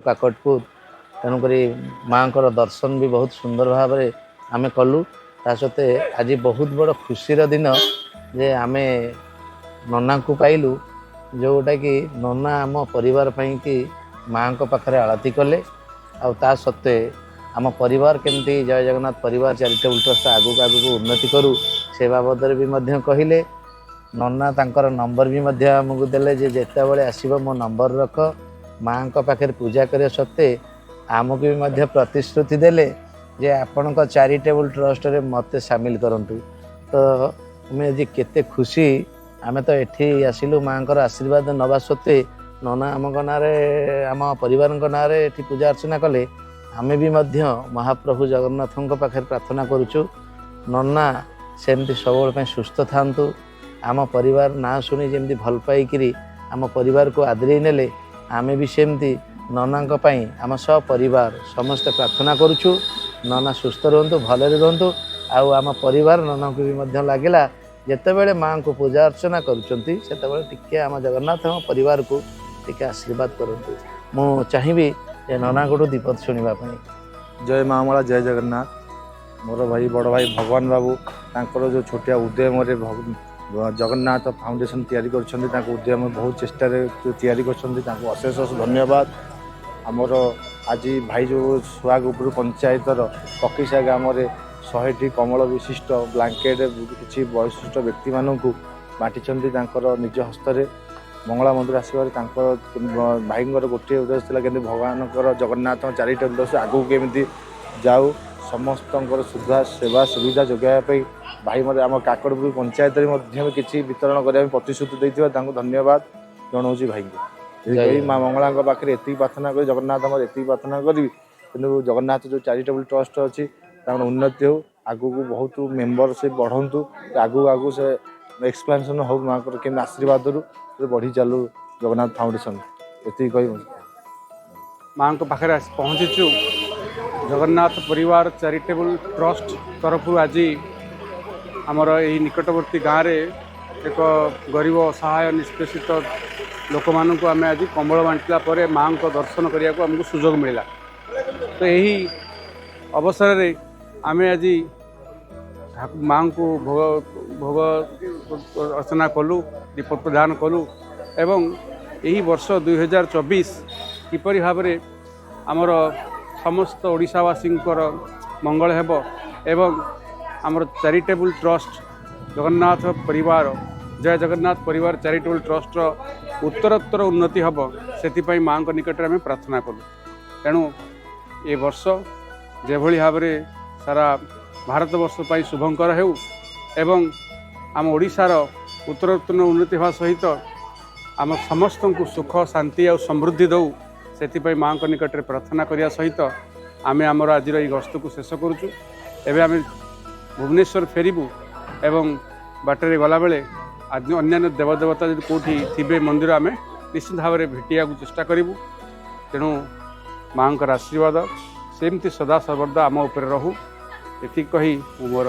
काकटपुर तेणुक माँ दर्शन भी बहुत सुंदर भाव आम कलु ता सत्ते आज बहुत बड़ खुशीर दिन जे आम नना को पाइलु जोटा कि नना आम परिवार कि माँ को पाखरे आलती कले आ सत्ते आम परिवार केमती जय जगन्नाथ परिवार चैरिटेबल ट्रस्ट आगू आगू उन्नति करू से बाबद भी कहले नना तांकर नंबर भी आमको देले जे जेते बळे आसीबो मो नंबर रख माँ को पाखरे पूजा करे सत्ते आमको भी प्रतिश्रुति देले जे आपण चैरिटेबल ट्रस्ट रे मते सामिल करंतु तो मैं आज केते खुशी आमे तो एठी आसिलु माँ को आशीर्वाद नवा सत्ते नना आम नारे आम परिवार नारे एठी पूजा अर्चना कले आमे भी महाप्रभु जगन्नाथ पाखे प्रार्थना करुचु नना सेमती सब सुस्थ थांतु आम परिवार ना शुणी जमी भल पाई आम परिवार को आदरी नेले आमे भी सेमती नना आम सब परिवार समस्ते प्रार्थना करुचु नना सुस्थ रुहतु भले रुहतु आम परिवार नना को भी लगिला जिते बड़े माँ को पूजा अर्चना करुँचे आम जगन्नाथ परिवार को टिके आशीर्वाद करूँ मु चाहिए नना को दीपद शुणा। जय माँ मला जय जगन्नाथ मोर भाई बड़ भाई भगवान बाबू तांकर जो छोटिया उद्यम जगन्नाथ फाउंडेशन तैयारी कर उद्यम बहुत चेष्टा तैयारी करशेष धन्यवाद। आमर आज भाई जो सुहागपुर पंचायतर पकीसा ग्राम 100टी कमल विशिष्ट ब्लांकेट किसी वैशिष्ट व्यक्ति मानक बांटी निज हस्तरे मंगला मंदिर आसबार भाई गोटे उद्देश्य था कि भगवान जगन्नाथ चैरिटेबल ट्रस्ट आगू केमी जाऊ समस्त सुविधा सेवा सुविधा जोगाई भाई मत आम काकटपुर पंचायत किसी वितरण करने प्रतिश्रुति देते धन्यवाद जनाऊँ भाई को माँ मंगला पाखे एति प्रार्थना कर जगन्नाथ एति प्रार्थना करी कि जगन्नाथ जो चैरिटेबल ट्रस्ट अच्छी उन्नति हो आगू को बहुत मेम्बरशिप बढ़ु आगू आगू से एक्सपेंशन हो माँ के आशीर्वाद बढ़ी चलू जगन्नाथ फाउंडेशन ये कह माँ को पाखे पहुँचीचु जगन्नाथ परिवार चैरिटेबल ट्रस्ट तरफ आज आमर यही निकटवर्ती गाँव में एक गरीब असहाय निष्पेषित लोक मानक आम आज कंबल बांटला माँ को दर्शन करने को आमको सुजोग मिला। तो यही अवसर रे आम आज माँ को भोग अर्चना कलु दीप प्रदान कलु एवं यही वर्ष 2024 किपरि भाव में आमर समस्त ओडिशावासी मंगल हेब एवं आमर चैरिटेबल ट्रस्ट जगन्नाथ परिवार जय जगन्नाथ परिवार चैरिटेबल ट्रस्ट उत्तरोत्तर उन्नति हम से माँ निकट में प्रार्थना कलु। तेणु ये वर्ष जेभली भाव में सारा भारत वर्ष पर शुभंकर हो एवं आम ओडिशार उत्तरोत्तर उन्नति होगा सहित आम समस्त को सुख शांति और समृद्धि दौ से माँ निकट में प्रार्थना करने सहित आम आमर आज गस्त को शेष करुचु। एवं आम भुवनेश्वर फेरबू एवं बाटर गला बेले आज अन्य देवदेवता जो कौटी थे मंदिर आम निश्चित भाव में भेटिया चेष्टा करूँ। तेणु माँ आशीर्वाद सेमती सदा सर्वदा आम उपर रहू ये कही मोर